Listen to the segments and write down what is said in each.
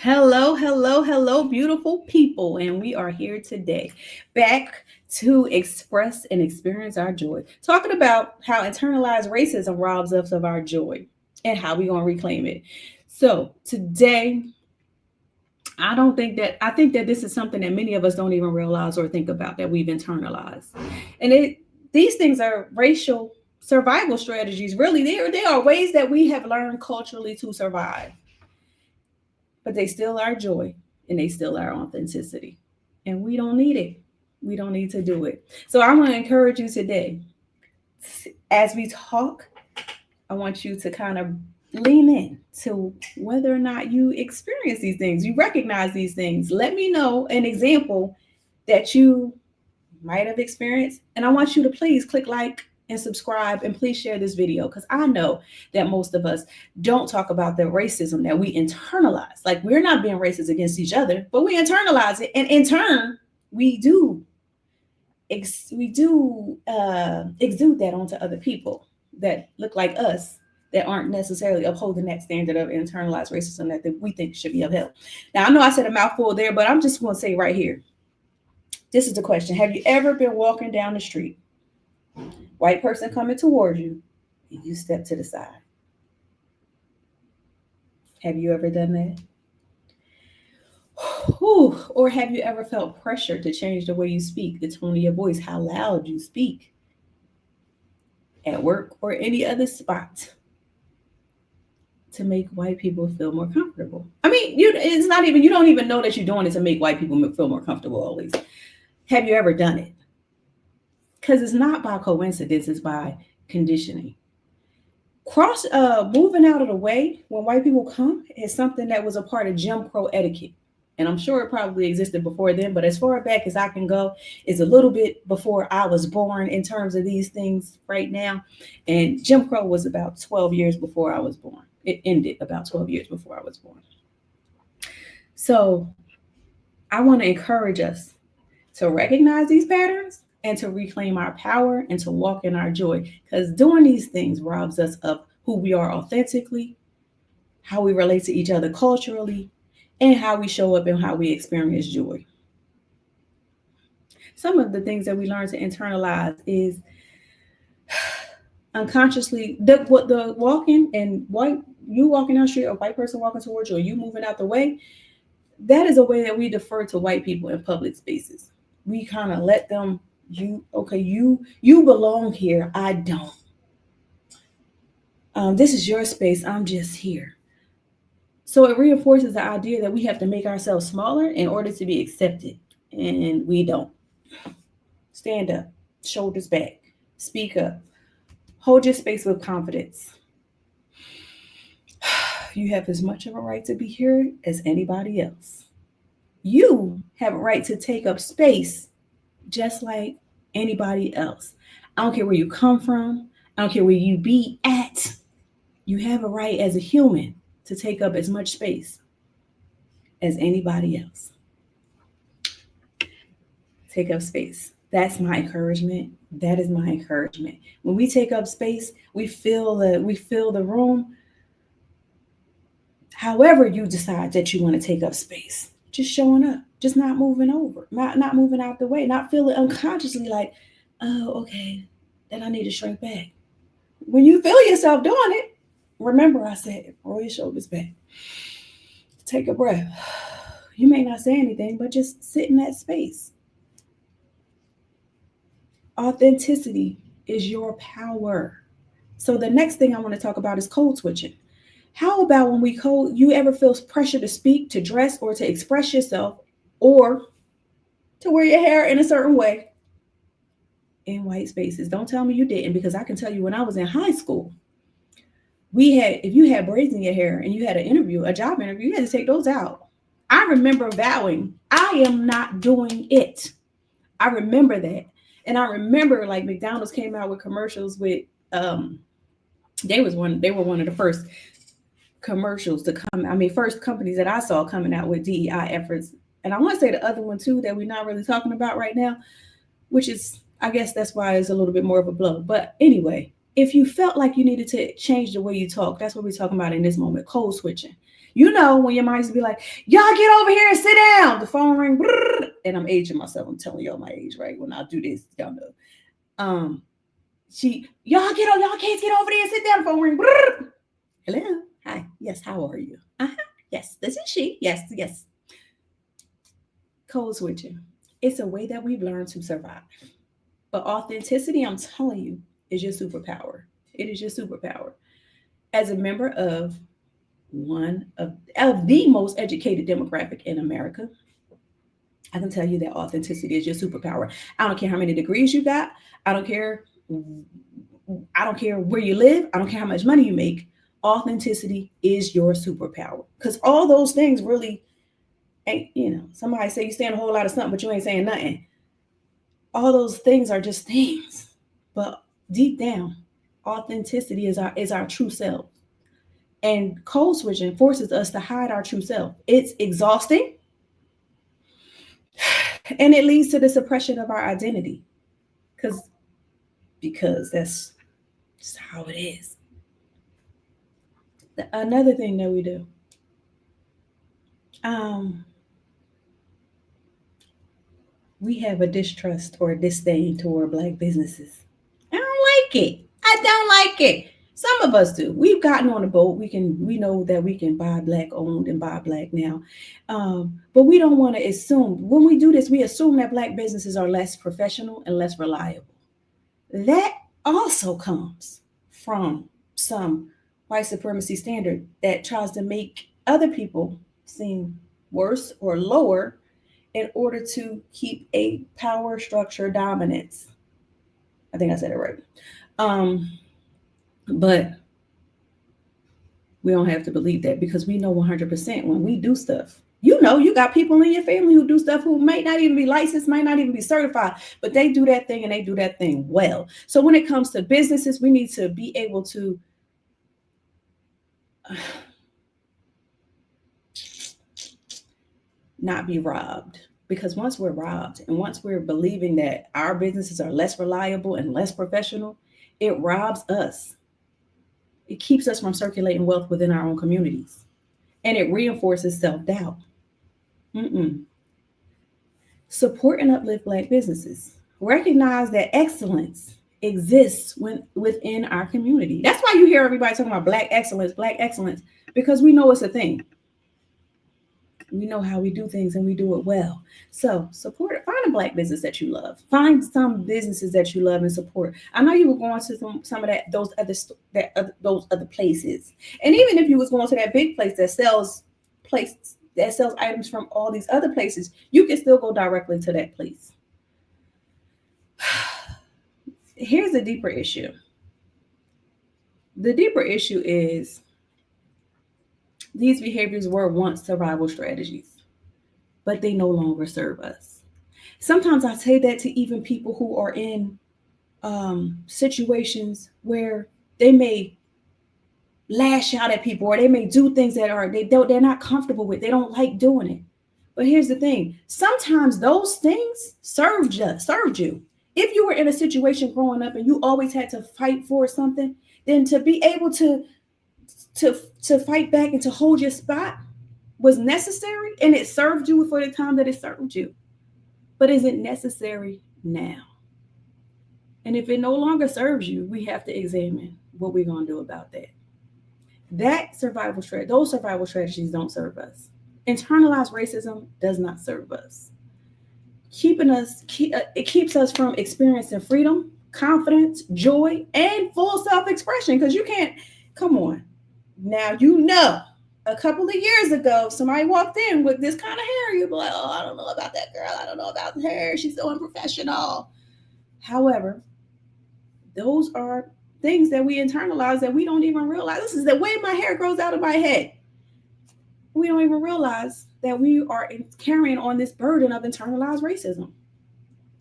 Hello, hello, hello, beautiful people. And we are here today back to express and experience our joy. Talking about how internalized racism robs us of our joy and how we're going to reclaim it. So, today, I think that this is something that many of us don't even realize or think about that we've internalized. And these things are racial survival strategies. Really, they are ways that we have learned culturally to survive, but they still are joy and they still are authenticity. And we don't need it. We don't need to do it. So I want to encourage you today, as we talk, I want you to kind of lean in to whether or not you experience these things, you recognize these things. Let me know an example that you might have experienced. And I want you to please click like and subscribe and please share this video because I know that most of us don't talk about the racism that we internalize. Like we're not being racist against each other, but we internalize it. And in turn, we do exude that onto other people that look like us that aren't necessarily upholding that standard of internalized racism that we think should be upheld. Now, I know I said a mouthful there, but I'm just going to say right here, this is the question. Have you ever been walking down the street, white person coming towards you, and you step to the side? Have you ever done that? Whew. Or have you ever felt pressure to change the way you speak, the tone of your voice, how loud you speak at work or any other spot to make white people feel more comfortable? I mean, it's not even, you don't even know that you're doing it to make white people feel more comfortable always. Have you ever done it? Because it's not by coincidence, it's by conditioning. Moving out of the way when white people come is something that was a part of Jim Crow etiquette. And I'm sure it probably existed before then, but as far back as I can go, is a little bit before I was born in terms of these things right now. And Jim Crow was about 12 years before I was born. It ended about 12 years before I was born. So I want to encourage us to recognize these patterns and to reclaim our power and to walk in our joy. Because doing these things robs us of who we are authentically, how we relate to each other culturally, and how we show up and how we experience joy. Some of the things that we learn to internalize is unconsciously the walking and white you walking down the street, a white person walking towards you, or you moving out the way. That is a way that we defer to white people in public spaces. We kind of let them, you belong here, I don't. This is your space, I'm just here. So it reinforces the idea that we have to make ourselves smaller in order to be accepted, and we don't. Stand up, shoulders back, speak up, hold your space with confidence. You have as much of a right to be here as anybody else. You have a right to take up space just like anybody else. I don't care where you come from. I don't care where you be at. You have a right as a human to take up as much space as anybody else. Take up space. That's my encouragement. That is my encouragement. When we take up space, we fill the room. However you decide that you want to take up space, just showing up, just not moving over, not moving out the way, not feeling unconsciously like, oh, okay, then I need to shrink back. When you feel yourself doing it, remember I said, roll your shoulders back. Take a breath. You may not say anything, but just sit in that space. Authenticity is your power. So the next thing I want to talk about is code switching. How about when you ever feel pressure to speak, to dress, or to express yourself, or to wear your hair in a certain way in white spaces? Don't tell me you didn't, because I can tell you when I was in high school, if you had braids in your hair and you had a job interview, you had to take those out. I remember vowing, I am not doing it. I remember that. And I remember like McDonald's came out with commercials with they were one of the first commercials to come. I mean, first companies that I saw coming out with DEI efforts. And I want to say the other one too that we're not really talking about right now, which is, I guess that's why it's a little bit more of a blow. But anyway, if you felt like you needed to change the way you talk, that's what we're talking about in this moment, code switching. You know, when your mind used to be like, y'all get over here and sit down. The phone ring, and I'm aging myself. I'm telling y'all my age, right? When I do this, y'all know. Y'all kids get over there and sit down. The phone ring. Hello. Hi. Yes, how are you? Uh-huh. Yes, this is she. Yes, yes. Code switching. It's a way that we've learned to survive. But authenticity, I'm telling you, is your superpower. It is your superpower. As a member of one of the most educated demographic in America, I can tell you that authenticity is your superpower. I don't care how many degrees you got. I don't care. I don't care where you live. I don't care how much money you make. Authenticity is your superpower. Because all those things really ain't, somebody say you saying a whole lot of something, but you ain't saying nothing. All those things are just things. But deep down, authenticity is our true self. And code switching forces us to hide our true self. It's exhausting and it leads to the suppression of our identity. Because that's just how it is. Another thing that we do, um, we have a distrust or a disdain toward Black businesses. I don't like it. I don't like it. Some of us do. We've gotten on a boat. We know that we can buy Black owned and buy Black now, but we don't want to assume. When we do this, we assume that Black businesses are less professional and less reliable. That also comes from some white supremacy standard that tries to make other people seem worse or lower in order to keep a power structure dominance. I think I said it right. Um, but we don't have to believe that because we know 100% when we do stuff. You got people in your family who do stuff who might not even be licensed, might not even be certified, but they do that thing and they do that thing well. So when it comes to businesses, we need to be able to not be robbed. Because once we're robbed and once we're believing that our businesses are less reliable and less professional, it robs us. It keeps us from circulating wealth within our own communities and it reinforces self doubt. Support and uplift Black businesses. Recognize that excellence exists within our community. That's why you hear everybody talking about Black excellence, because we know it's a thing. We know how we do things and we do it well. So support it. Find a Black business that you love. Find some businesses that you love and support. I know you were going to some of those other places, and even if you was going to that big place that sells items from all these other places, you can still go directly to that place. Here's the deeper issue. The deeper issue is these behaviors were once survival strategies, but they no longer serve us. Sometimes I say that to even people who are in situations where they may lash out at people or they may do things that they're not comfortable with. They don't like doing it. But here's the thing. Sometimes those things served you. If you were in a situation growing up and you always had to fight for something, then to be able to fight back and to hold your spot was necessary and it served you for the time that it served you. But is it necessary now? And if it no longer serves you, we have to examine what we're going to do about that. Those survival strategies don't serve us. Internalized racism does not serve us. It keeps us from experiencing freedom, confidence, joy, and full self-expression. Because you can't, come on. Now, a couple of years ago, somebody walked in with this kind of hair. You'd be like, oh, I don't know about that girl. I don't know about her. She's so unprofessional. However, those are things that we internalize that we don't even realize. This is the way my hair grows out of my head. We don't even realize that we are carrying on this burden of internalized racism.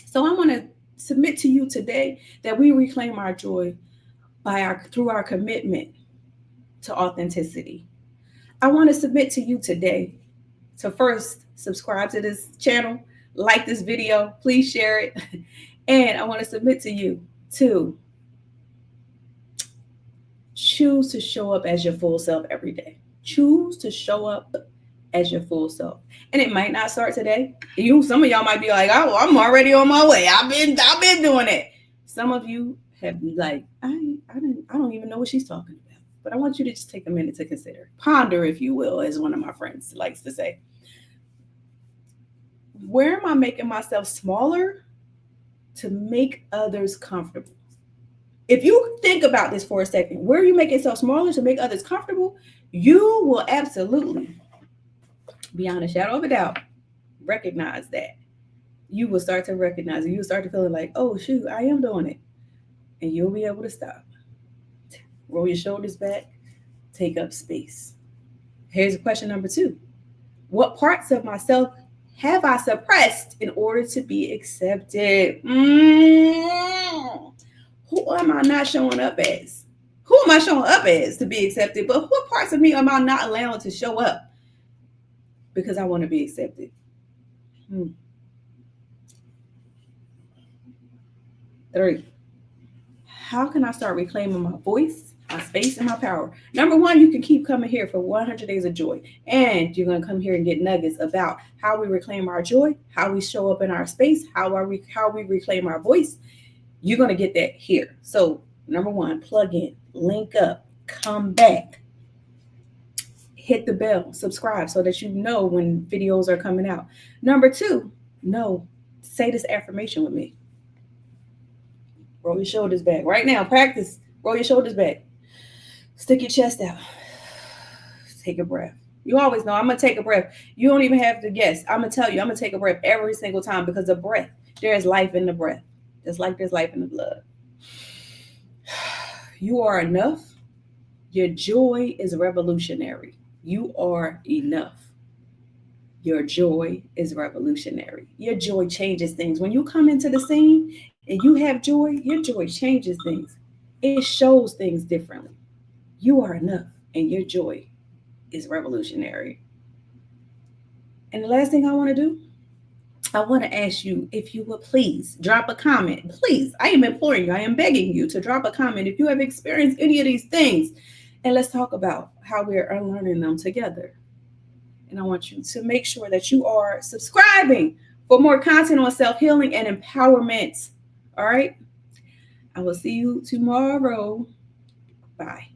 So I want to submit to you today that we reclaim our joy through our commitment to authenticity. I want to submit to you today to first subscribe to this channel, like this video, please share it. And I want to submit to you to choose to show up as your full self every day. Choose to show up as your full self. And it might not start today. Some of y'all might be like, oh, I'm already on my way. I've been doing it. Some of you have like, I don't even know what she's talking about. But I want you to just take a minute to consider. Ponder, if you will, as one of my friends likes to say. Where am I making myself smaller to make others comfortable? If you think about this for a second, where are you making yourself smaller to make others comfortable? You will absolutely, beyond a shadow of a doubt, recognize that. You will start to recognize it. You will start to feel like, oh, shoot, I am doing it. And you'll be able to stop. Roll your shoulders back, take up space. Here's question number 2. What parts of myself have I suppressed in order to be accepted? Who am I not showing up as? Who am I showing up as to be accepted? But what parts of me am I not allowing to show up because I want to be accepted? 3, how can I start reclaiming my voice, my space, and my power? Number 1, you can keep coming here for 100 Days of Joy. And you're going to come here and get nuggets about how we reclaim our joy, how we show up in our space, how we reclaim our voice. You're going to get that here. So, number 1, plug in, link up, come back, hit the bell, subscribe so that you know when videos are coming out. Number 2, say this affirmation with me. Roll your shoulders back. Right now, practice. Roll your shoulders back. Stick your chest out. Take a breath. You always know I'm going to take a breath. You don't even have to guess. I'm going to tell you, I'm going to take a breath every single time because the breath, there is life in the breath. Just like there's life in the blood. You are enough. Your joy is revolutionary. You are enough. Your joy is revolutionary. Your joy changes things. When you come into the scene and you have joy, your joy changes things. It shows things differently. You are enough and your joy is revolutionary. And the last thing I want to do, I want to ask you if you would please drop a comment. Please, I am imploring you, I am begging you to drop a comment if you have experienced any of these things. And let's talk about how we're unlearning them together. And I want you to make sure that you are subscribing for more content on self-healing and empowerment. All right. I will see you tomorrow. Bye.